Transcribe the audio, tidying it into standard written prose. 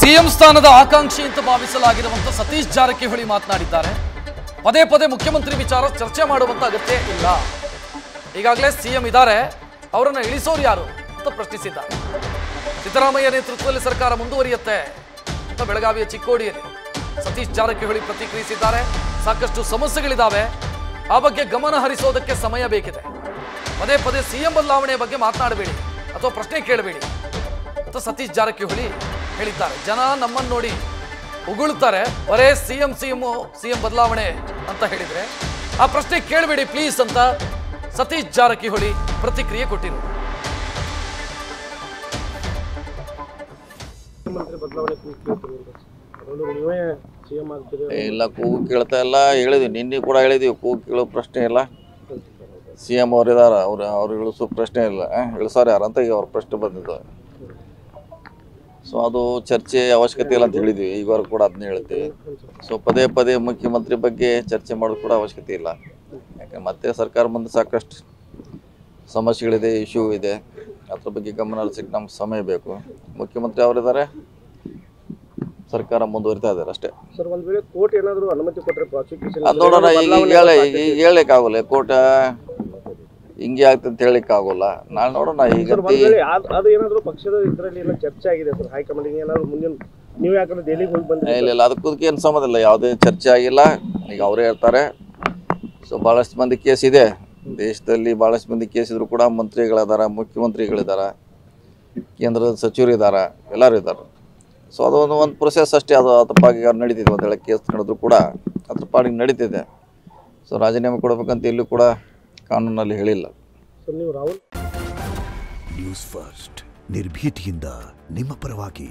CM ಸ್ಥಾನದ ಆಕಾಂಕ್ಷಿ ಅಂತ ಭಾವಿಸಲಾಗಿರುವಂತ ಸತೀಶ್ ಜಾರಕಿಹೊಳಿ ಮಾತನಾಡಿದ್ದಾರೆ. ಪದೇ ಪದೇ ಮುಖ್ಯಮಂತ್ರಿ ವಿಚಾರ ಚರ್ಚೆ ಮಾಡುವಂತ ಅಗತ್ಯ ಇಲ್ಲ. ಈಗಾಗಲೇ ಸಿಎಂ ಇದ್ದಾರೆ, ಅವರನ್ನು ಇಳಿಸೋರು ಯಾರು ಅಂತ ಪ್ರಶ್ನಿಸಿದ್ದಾರೆ. ಸಿದ್ದರಾಮಯ್ಯ ನೇತೃತ್ವದಲ್ಲಿ ಸರ್ಕಾರ ಮುಂದುವರಿಯುತ್ತೆ ಅಂತ ಬೆಳಗಾವಿಯ ಚಿಕ್ಕೋಡಿಯಲ್ಲಿ ಸತೀಶ್ ಜಾರಕಿಹೊಳಿ ಪ್ರತಿಕ್ರಿಯಿಸಿದ್ದಾರೆ. ಸಾಕಷ್ಟು ಸಮಸ್ಯೆಗಳಿದ್ದಾವೆ, ಆ ಬಗ್ಗೆ ಗಮನ ಹರಿಸೋದಕ್ಕೆ ಸಮಯ ಬೇಕಿದೆ. ಪದೇ ಪದೇ ಸಿಎಂ ಬದಲಾವಣೆ ಬಗ್ಗೆ ಮಾತನಾಡಬೇಡಿ ಅಥವಾ ಪ್ರಶ್ನೆ ಕೇಳಬೇಡಿ ಅಂತ ಸತೀಶ್ ಜಾರಕಿಹೊಳಿ ಹೇಳಿದ್ದಾರೆ. ಜನ ನಮ್ಮನ್ನು ನೋಡಿ ಉಗುಳ್ತಾರೆ, ಬರೇ ಸಿಎಂ ಬದಲಾವಣೆ ಅಂತ ಹೇಳಿದ್ರೆ ಆ ಪ್ರಶ್ನೆ ಕೇಳಬೇಡಿ ಪ್ಲೀಸ್ ಅಂತ ಸತೀಶ್ ಜಾರಕಿಹೊಳಿ ಪ್ರತಿಕ್ರಿಯೆ ಕೊಟ್ಟಿರು. ಇಲ್ಲ, ಕೂಗು ಕೇಳ್ತಾ ಇಲ್ಲ. ಹೇಳಿದ್ವಿ, ನಿನ್ನೆ ಕೂಡ ಹೇಳಿದ್ವಿ, ಕೂಗು ಕೇಳೋ ಪ್ರಶ್ನೆ ಇಲ್ಲ. ಸಿಎಂ ಅವರಿದಾರ, ಅವ್ರು ಇಳಿಸೋ ಪ್ರಶ್ನೆ ಇಲ್ಲ. ಇಳಿಸೋರು ಯಾರಂತ ಈಗ ಅವ್ರ ಪ್ರಶ್ನೆ ಬಂದಿದ್ದು. ಸೊ ಅದು ಚರ್ಚೆ ಅವಶ್ಯಕತೆ ಇಲ್ಲ ಅಂತ ಹೇಳಿದ್ವಿ, ಈವರೆಗೂ ಕೂಡ ಅದನ್ನ ಹೇಳ್ತೀವಿ. ಸೊ ಪದೇ ಪದೇ ಮುಖ್ಯಮಂತ್ರಿ ಬಗ್ಗೆ ಚರ್ಚೆ ಮಾಡೋದು ಕೂಡ ಅವಶ್ಯಕತೆ ಇಲ್ಲ. ಯಾಕಂದ್ರೆ ಮತ್ತೆ ಸರ್ಕಾರ ಮುಂದೆ ಸಾಕಷ್ಟು ಸಮಸ್ಯೆಗಳಿದೆ, ಇಶ್ಯೂ ಇದೆ. ಅದ್ರ ಬಗ್ಗೆ ಗಮನ ಹರಿಸಕ್ಕೆ ನಮ್ಗೆ ಸಮಯ ಬೇಕು. ಮುಖ್ಯಮಂತ್ರಿ ಅವರಿದ್ದಾರೆ, ಸರ್ಕಾರ ಮುಂದುವರಿತಾ ಇದ್ದಾರೆ ಅಷ್ಟೇ. ಸರ್, ಒಂದ್ ವೇಳೆ ಕೋರ್ಟ್ ಏನಾದರೂ ಅನುಮತಿ ಕೊಟ್ಟರೆ ಪ್ರಾಸಿಕ್ಯೂಷನ್ ಅದು ನೋಡೋಣ. ಈಗ ಹೇಳಕ್ಕಾಗಲ್ಲ, ಕೋರ್ಟ್ ಹಿಂಗೆ ಆಗ್ತದೆ ಅಂತ ಹೇಳಿಕ್ಕಾಗಲ್ಲ. ನಾಳೆ ನೋಡೋಣ. ಈಗ ಅದು ಏನಾದರೂ ಪಕ್ಷದ ಇದರಲ್ಲಿ ಏನೋ ಚರ್ಚೆ ಆಗಿದೆ ಸರ್, ಹೈಕಮಾಂಡ್ ಏನಾದರೂ ಮುಂದಿನ ನೀವು ಯಾಕಂದ್ರೆ ದೆಹಲಿಗೆ ಹೋಗಿ ಬಂದ್ರೆ ಇಲ್ಲ, ಅದಕ್ಕೆ ಏನು ಸಂಬಂಧ ಇಲ್ಲ, ಯಾವುದೇ ಚರ್ಚೆ ಆಗಿಲ್ಲ. ಈಗ ಅವರೇ ಹೇಳ್ತಾರೆ. ಸೊ ಭಾಳಷ್ಟು ಮಂದಿ ಕೇಸ್ ಇದೆ ದೇಶದಲ್ಲಿ, ಭಾಳಷ್ಟು ಮಂದಿ ಕೇಸ್ ಇದ್ರು ಕೂಡ ಮಂತ್ರಿಗಳಿದಾರ, ಮುಖ್ಯಮಂತ್ರಿಗಳಿದ್ದಾರೆ, ಕೇಂದ್ರದ ಸಚಿವರು ಇದ್ದಾರೆ, ಎಲ್ಲರೂ ಇದ್ದಾರೆ. ಸೊ ಅದು ಒಂದು ಪ್ರೊಸೆಸ್ ಅಷ್ಟೇ. ಅದು ಅದ್ರ ಪಾಡಿಗೆ ನಡೀತಿದೆ. ಒಂದು ವೇಳೆ ಕೇಸ್ ನಡೆದ್ರು ಕೂಡ ಅದ್ರ ಪಾಡಿಗೆ ನಡೀತಿದೆ. ಸೊ ರಾಜೀನಾಮೆ ಕೊಡಬೇಕಂತ ಎಲ್ಲೂ ಕೂಡ ಕಾನೂನಲ್ಲಿ ಹೇಳಿಲ್ಲ. ನೀವು ರಾಹುಲ್ ನ್ಯೂಸ್ ಫಸ್ಟ್ ನಿರ್ಭೀತಿಯಿಂದ ನಿಮ್ಮ ಪರವಾಗಿ.